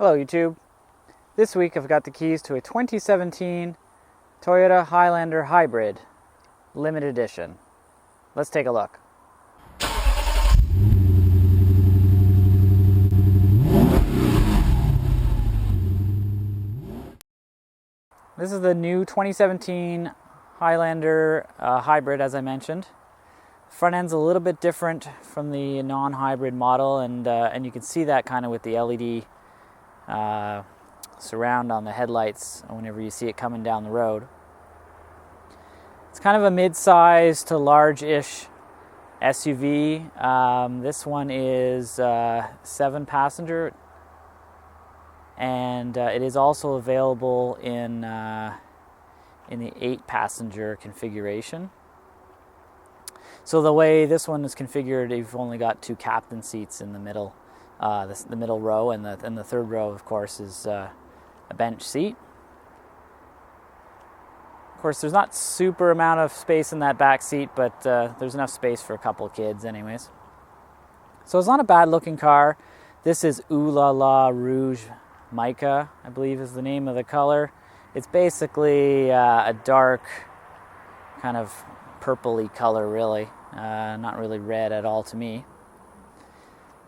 Hello YouTube. This week I've got the keys to a 2017 Toyota Highlander Hybrid Limited Edition. Let's take a look. This is the new 2017 Highlander Hybrid, as I mentioned. Front end's a little bit different from the non-hybrid model, and you can see that kind of with the LED surround on the headlights whenever you see it coming down the road. It's kind of a mid-size to large-ish SUV. This one is 7-passenger, and it is also available in the 8-passenger configuration. So the way this one is configured, you've only got 2 captain seats in the middle. The middle row, and the third row, of course, is a bench seat. Of course, there's not super amount of space in that back seat, but there's enough space for a couple of kids anyways. So it's not a bad looking car. This is Ooh La La Rouge Mica, I believe is the name of the color. It's basically a dark kind of purpley color, really. Not really red at all to me.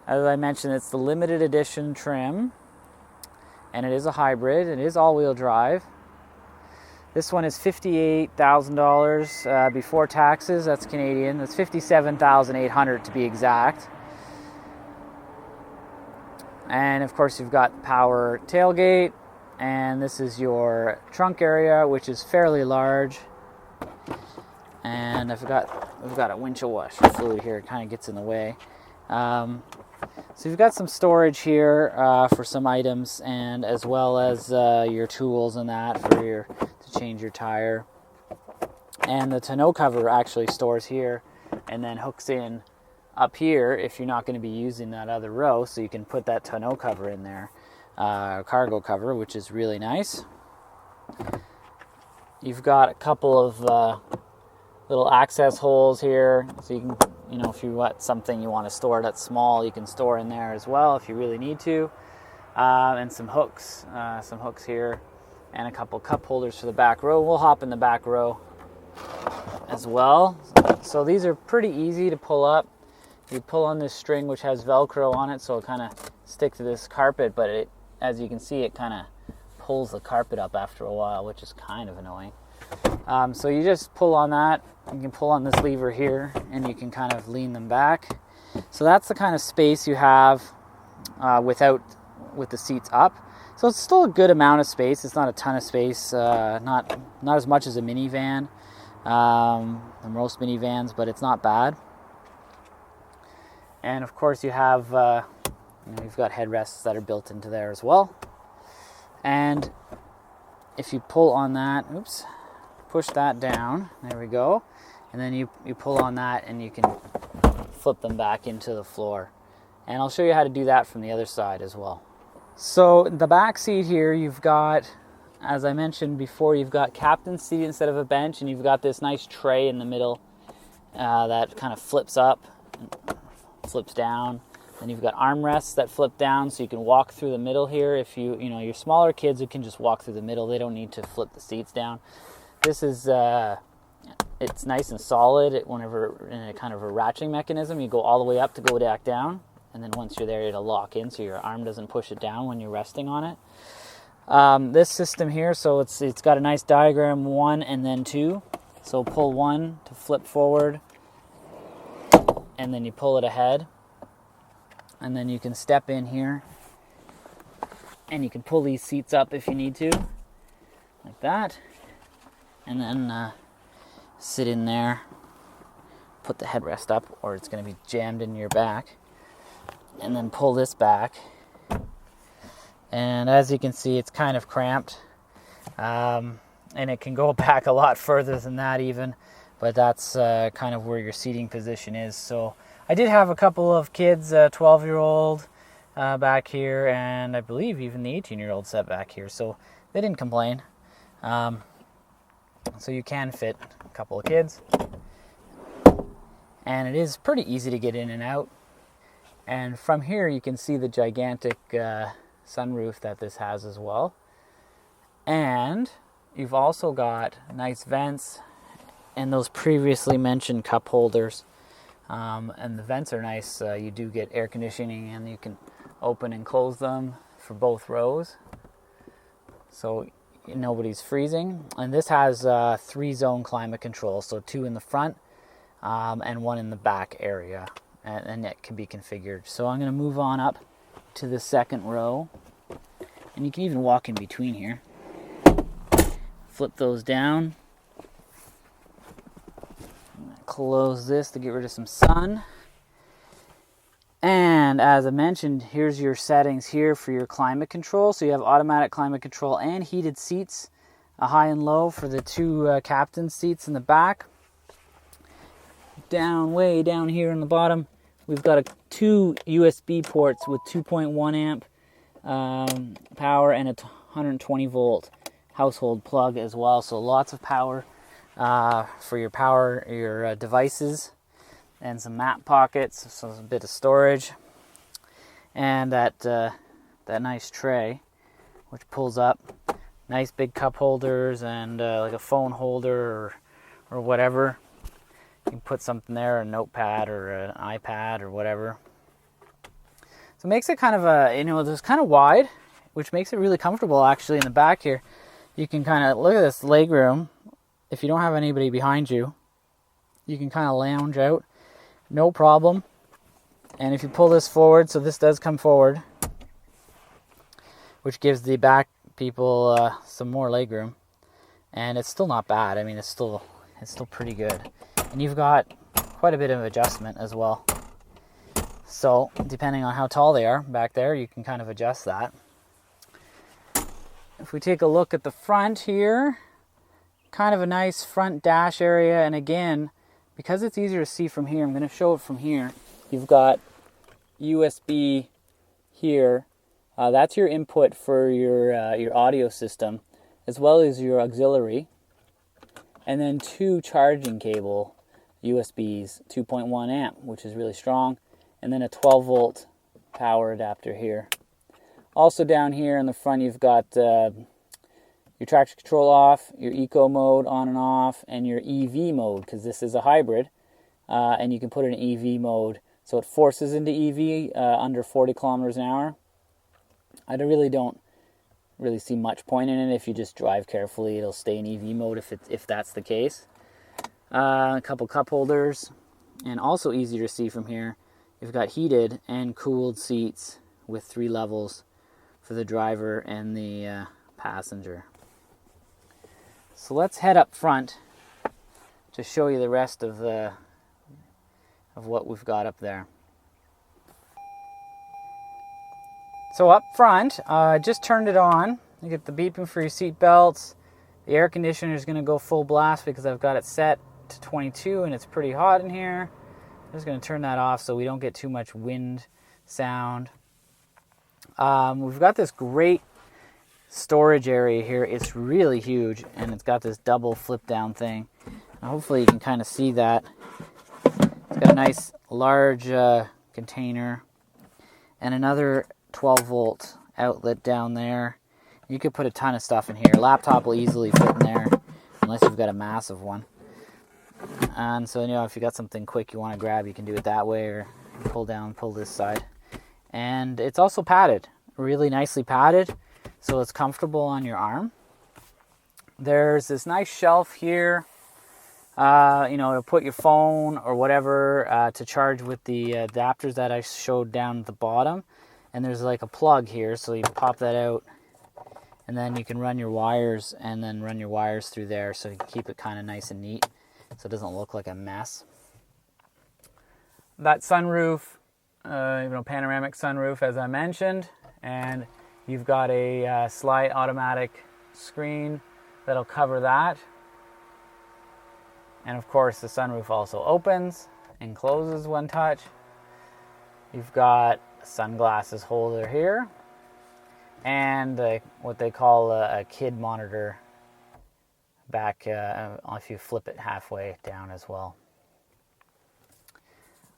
As I mentioned, it's the limited edition trim, and it is a hybrid. It is all-wheel drive. This one is $58,000 before taxes. That's Canadian. That's $57,800 to be exact. And of course, you've got power tailgate, and this is your trunk area, which is fairly large. And we've got a windshield washer fluid here. It kind of gets in the way. So you've got some storage here for some items, and as well as your tools and that to change your tire. And the tonneau cover actually stores here and then hooks in up here if you're not going to be using that other row, so you can put that tonneau cover in there, cargo cover, which is really nice. You've got a couple of little access holes here, so you can, if you want something you want to store that's small, you can store in there as well if you really need to. And some hooks here, and a couple cup holders for the back row. We'll hop in the back row as well. So these are pretty easy to pull up. You pull on this string, which has Velcro on it, so it kind of sticks to this carpet, but as you can see, it kind of pulls the carpet up after a while, which is kind of annoying. So you just pull on that. You can pull on this lever here, and you can kind of lean them back. So that's the kind of space you have with the seats up. So it's still a good amount of space. It's not a ton of space, not as much as a minivan, than most minivans, but it's not bad. And of course, you have you've got headrests that are built into there as well. And if you pull on that, push that down, there we go, and then you pull on that, and you can flip them back into the floor. And I'll show you how to do that from the other side as well. So the back seat here, you've got, as I mentioned before, you've got captain's seat instead of a bench, and you've got this nice tray in the middle that kind of flips up, flips down. Then you've got armrests that flip down, so you can walk through the middle here. If your smaller kids who can just walk through the middle, they don't need to flip the seats down. This is it's nice and solid. Whenever in a kind of a ratcheting mechanism, you go all the way up to go back down, and then once you're there, it'll lock in, so your arm doesn't push it down when you're resting on it. This system here, so it's got a nice diagram, 1 and then 2. So pull 1 to flip forward, and then you pull it ahead, and then you can step in here, and you can pull these seats up if you need to, like that. And then sit in there, put the headrest up, or it's going to be jammed in your back, and then pull this back. And as you can see, it's kind of cramped, and it can go back a lot further than that even, but that's kind of where your seating position is. So I did have a couple of kids, a 12-year-old back here, and I believe even the 18-year-old sat back here, so they didn't complain. So you can fit a couple of kids, and it is pretty easy to get in and out. And from here you can see the gigantic sunroof that this has as well. And you've also got nice vents and those previously mentioned cup holders. And the vents are nice. You do get air conditioning, and you can open and close them for both rows, so nobody's freezing. And this has 3-zone climate control, so 2 in the front and 1 in the back area, and it can be configured. So I'm going to move on up to the second row, and you can even walk in between here. Flip those down. Close this to get rid of some sun. And as I mentioned, here's your settings here for your climate control. So you have automatic climate control and heated seats, a high and low for the 2 captain seats in the back. Way down here in the bottom, we've got 2 USB ports with 2.1 amp power and a 120 volt household plug as well. So lots of power for your devices, and some map pockets, so a bit of storage, and that nice tray which pulls up. Nice big cup holders and like a phone holder or whatever. You can put something there, a notepad or an iPad or whatever. So it makes it kind of it's kind of wide, which makes it really comfortable actually in the back here. You can kind of look at this leg room. If you don't have anybody behind you, you can kind of lounge out, no problem. And if you pull this forward, so this does come forward, which gives the back people some more leg room, and it's still not bad. I mean, it's still pretty good. And you've got quite a bit of adjustment as well. So depending on how tall they are back there, you can kind of adjust that. If we take a look at the front here, kind of a nice front dash area, and again, because it's easier to see from here, I'm going to show it from here. You've got USB here. That's your input for your audio system, as well as your auxiliary, and then 2 charging cable USBs, 2.1 amp, which is really strong, and then a 12 volt power adapter here. Also down here in the front, you've got your traction control off, your eco mode on and off, and your EV mode, because this is a hybrid, and you can put it in EV mode, so it forces into EV under 40 kilometers an hour. I don't really see much point in it. If you just drive carefully, it'll stay in EV mode if that's the case. A couple cup holders, and also easier to see from here, you've got heated and cooled seats with 3 levels for the driver and the passenger. So let's head up front to show you the rest of what we've got up there. So up front, I just turned it on. You get the beeping for your seat belts. The air conditioner is going to go full blast because I've got it set to 22 and it's pretty hot in here. I'm just going to turn that off so we don't get too much wind sound. We've got this great storage area here. It's really huge, and it's got this double flip down thing. Now, hopefully you can kind of see that. It's got a nice large container and another 12 volt outlet down there. You could put a ton of stuff in here. Laptop will easily fit in there unless you've got a massive one. And so, if you got something quick you want to grab, you can do it that way, or pull this side. And it's also padded, really nicely padded, so it's comfortable on your arm. There's this nice shelf here, to put your phone or whatever to charge with the adapters that I showed down at the bottom. And there's like a plug here, so you pop that out, and then you can run your wires, and then run your wires through there, so you can keep it kind of nice and neat, so it doesn't look like a mess. That sunroof, panoramic sunroof, as I mentioned, and you've got a slide automatic screen that'll cover that. And of course, the sunroof also opens and closes one touch. You've got a sunglasses holder here, and what they call a kid monitor back if you flip it halfway down as well.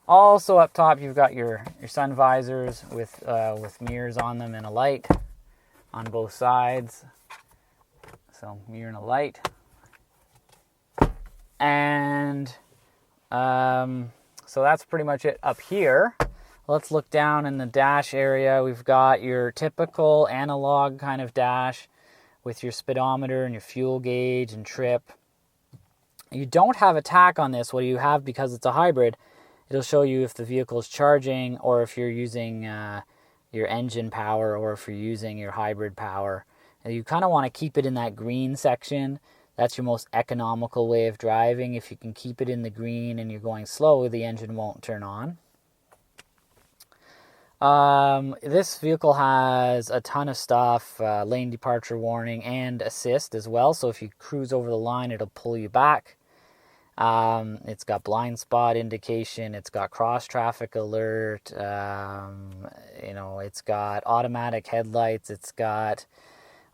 Also up top, you've got your sun visors with mirrors on them and a light on both sides. So mirror and a light. And so that's pretty much it up here. Let's look down in the dash area. We've got your typical analog kind of dash with your speedometer and your fuel gauge and trip. You don't have a tach on this. What you have, because it's a hybrid, it'll show you if the vehicle is charging or if you're using your engine power or if you're using your hybrid power. And you kind of want to keep it in that green section. That's your most economical way of driving. If you can keep it in the green and you're going slow, the engine won't turn on. This vehicle has a ton of stuff, lane departure warning and assist as well. So if you cruise over the line, it'll pull you back. It's got blind spot indication. It's got cross traffic alert. It's got automatic headlights. It's got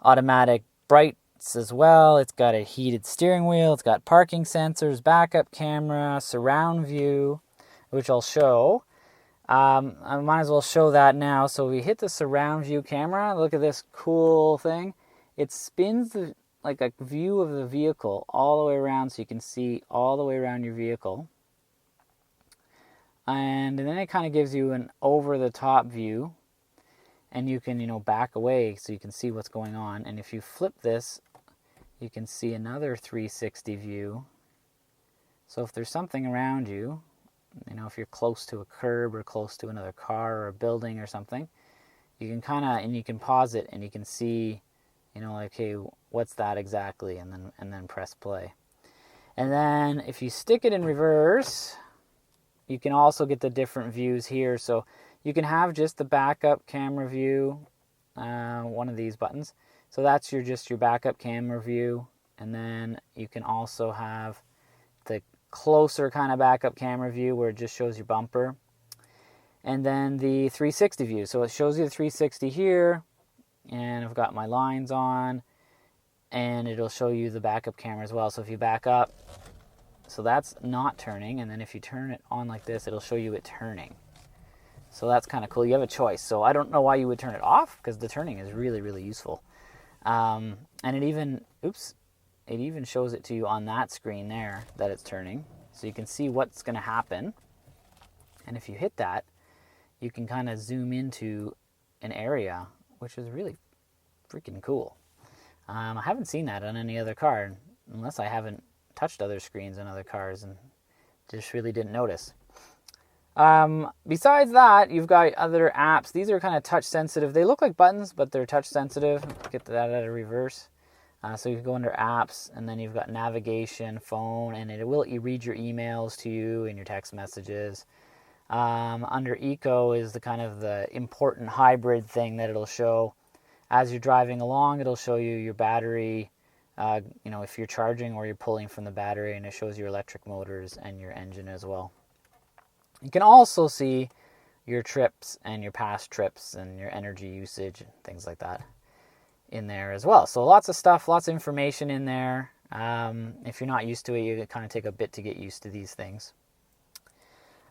automatic brights as well. It's got a heated steering wheel. It's got parking sensors, backup camera, surround view, which I'll show. I might as well show that now. So we hit the surround view camera. Look at this cool thing. It spins like a view of the vehicle all the way around, so you can see all the way around your vehicle. And then it kind of gives you an over-the-top view, and you can, back away so you can see what's going on. And if you flip this, you can see another 360 view. So if there's something around you, if you're close to a curb or close to another car or a building or something, you can you can pause it and you can see, hey, what's that exactly? And then press play. And then if you stick it in reverse, you can also get the different views here. So you can have just the backup camera view, one of these buttons. So that's your backup camera view. And then you can also have the closer kind of backup camera view where it just shows your bumper. And then the 360 view. So it shows you the 360 here. And I've got my lines on. And it'll show you the backup camera as well. So if you back up, so that's not turning. And then if you turn it on like this, it'll show you it turning. So that's kind of cool. You have a choice. So I don't know why you would turn it off, because the turning is really, really useful. And it even shows it to you on that screen there that it's turning. So you can see what's going to happen. And if you hit that, you can kind of zoom into an area, which is really freaking cool. I haven't seen that on any other car, unless I haven't touched other screens on other cars and just really didn't notice. Besides that, you've got other apps. These are kind of touch sensitive. They look like buttons, but they're touch sensitive. Get that out of reverse. So you can go under apps, and then you've got navigation, phone, and it will read your emails to you and your text messages. Under eco is the kind of the important hybrid thing that it'll show. As you're driving along, it'll show you your battery, if you're charging or you're pulling from the battery, and it shows your electric motors and your engine as well. You can also see your trips and your past trips and your energy usage and things like that in there as well. So lots of stuff, lots of information in there. If you're not used to it, you kind of take a bit to get used to these things.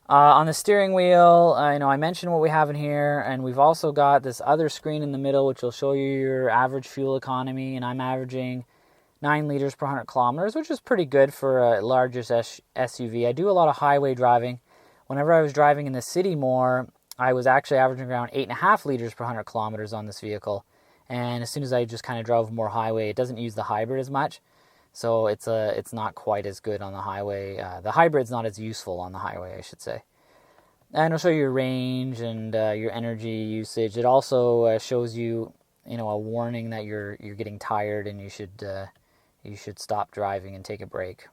On the steering wheel, I mentioned what we have in here, and we've also got this other screen in the middle, which will show you your average fuel economy, and I'm averaging 9 liters per 100 kilometers, which is pretty good for a larger SUV. I do a lot of highway driving. Whenever I was driving in the city more, I was actually averaging around 8.5 liters per 100 kilometers on this vehicle. And as soon as I just kind of drove more highway, it doesn't use the hybrid as much. So it's not quite as good on the highway. The hybrid's not as useful on the highway, I should say. And it'll show you your range and your energy usage. It also shows you, a warning that you're getting tired and you should stop driving and take a break.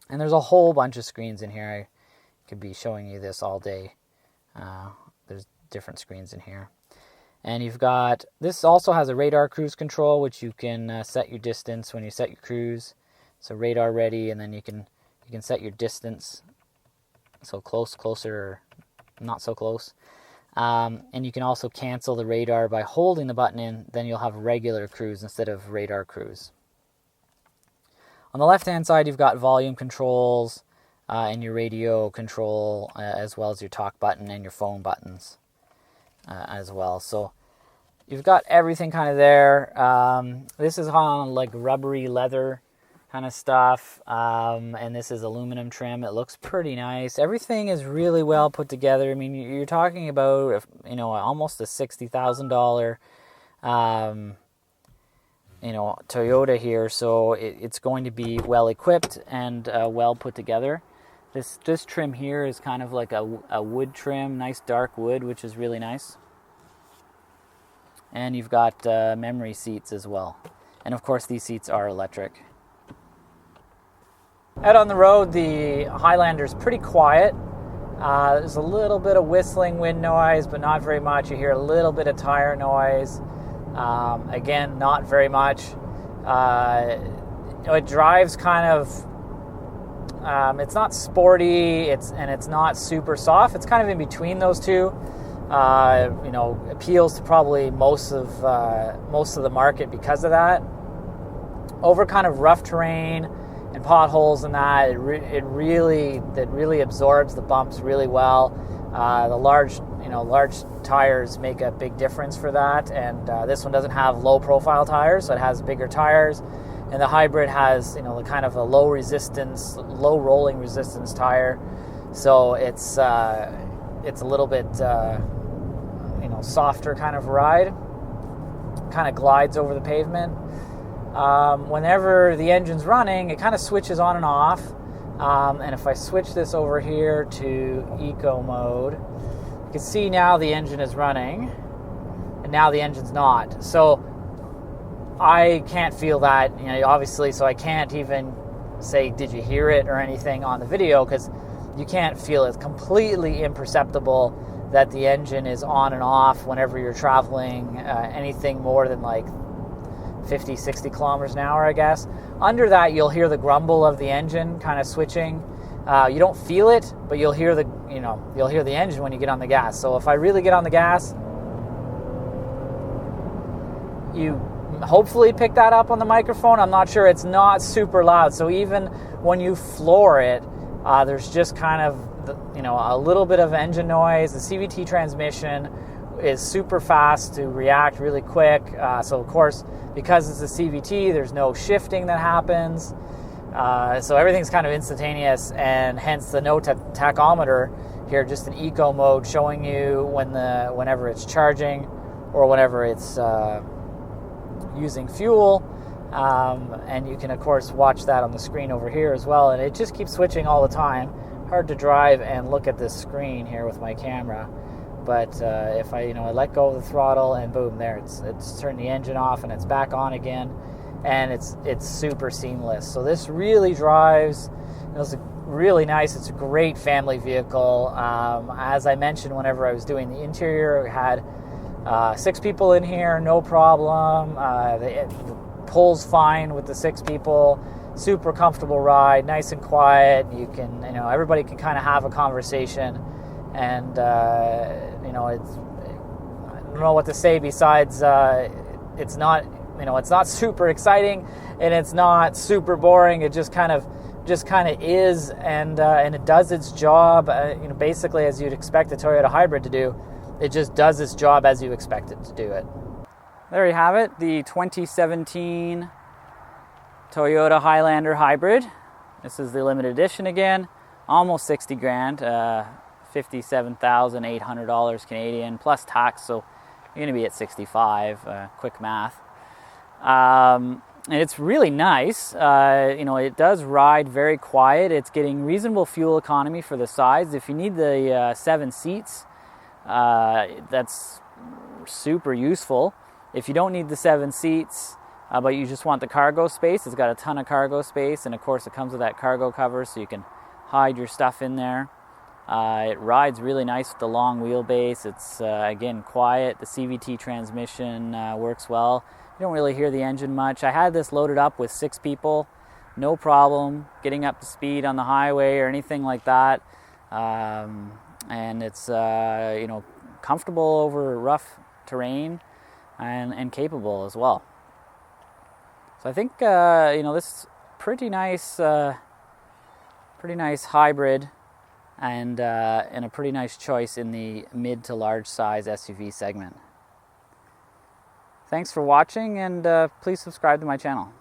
And there's a whole bunch of screens in here. I could be showing you this all day. There's different screens in here. And you've got, this also has a radar cruise control, which you can set your distance when you set your cruise. So radar ready, and then you can set your distance. So close, closer, not so close. And you can also cancel the radar by holding the button in, then you'll have regular cruise instead of radar cruise. On the left-hand side, you've got volume controls, and your radio control, as well as your talk button and your phone buttons as well. So you've got everything kind of there. This is on like rubbery leather kind of stuff, and this is aluminum trim. It looks pretty nice. Everything is really well put together. I mean, you're talking about, you know, almost a $60,000 Toyota here, so it's going to be well equipped and well put together. This trim here is kind of like a wood trim, nice dark wood, which is really nice. And you've got memory seats as well. And of course, these seats are electric. Out on the road, the Highlander's pretty quiet. There's a little bit of whistling wind noise, but not very much. You hear a little bit of tire noise. Again, not very much. It drives kind of, it's not sporty, it's not super soft. It's kind of in between those two. Appeals to probably most of the market because of that. Over kind of rough terrain and potholes and that, it really absorbs the bumps really well. The large tires make a big difference for that, and this one doesn't have low profile tires, so it has bigger tires, and the hybrid has kind of a low rolling resistance tire, so it's a little bit softer kind of ride, kind of glides over the pavement. Whenever the engine's running, it kind of switches on and off, and if I switch this over here to eco mode, you can see now the engine is running and now the engine's not. So I can't feel that, obviously, so I can't even say did you hear it or anything on the video, because you can't feel it. It's completely imperceptible that the engine is on and off whenever you're traveling anything more than like 50, 60 kilometers an hour, I guess. Under that, you'll hear the grumble of the engine kind of switching. You don't feel it, but you'll hear the engine when you get on the gas. So if I really get on the gas, you hopefully pick that up on the microphone. I'm not sure. It's not super loud. So even when you floor it, there's just kind of a little bit of engine noise. The CVT transmission is super fast to react really quick. So of course, because it's a CVT, there's no shifting that happens. So everything's kind of instantaneous, and hence the no tachometer here, just an eco mode showing you whenever it's charging or whenever it's using fuel. And you can of course watch that on the screen over here as well, and it just keeps switching all the time. Hard to drive and look at this screen here with my camera, but if I let go of the throttle, and boom, there it's turned the engine off and it's back on again, and it's super seamless. So this really drives. It's really nice. It's a great family vehicle. As I mentioned, whenever I was doing the interior, I had 6 people in here, no problem. It pulls fine with the 6 people. Super comfortable ride, nice and quiet. You can, everybody can kind of have a conversation, and it's, I don't know what to say besides it's not, it's not super exciting and it's not super boring. It just kind of is, and it does its job. Basically as you'd expect a Toyota hybrid to do. It just does its job as you expect it to do it. There you have it, the 2017 Toyota Highlander hybrid. This is the limited edition again, almost 60 grand, $57,800 Canadian plus tax, so you're going to be at 65, quick math. And it's really nice. It does ride very quiet. It's getting reasonable fuel economy for the size. If you need the 7 seats, that's super useful. If you don't need the 7 seats, but you just want the cargo space, it's got a ton of cargo space, and of course it comes with that cargo cover so you can hide your stuff in there. It rides really nice with the long wheelbase. It's again quiet. The CVT transmission works well. You don't really hear the engine much. I had this loaded up with 6 people, no problem getting up to speed on the highway or anything like that. And it's comfortable over rough terrain and capable as well. So I think this is pretty nice Pretty nice hybrid, and a pretty nice choice in the mid to large size SUV segment. Thanks for watching, and please subscribe to my channel.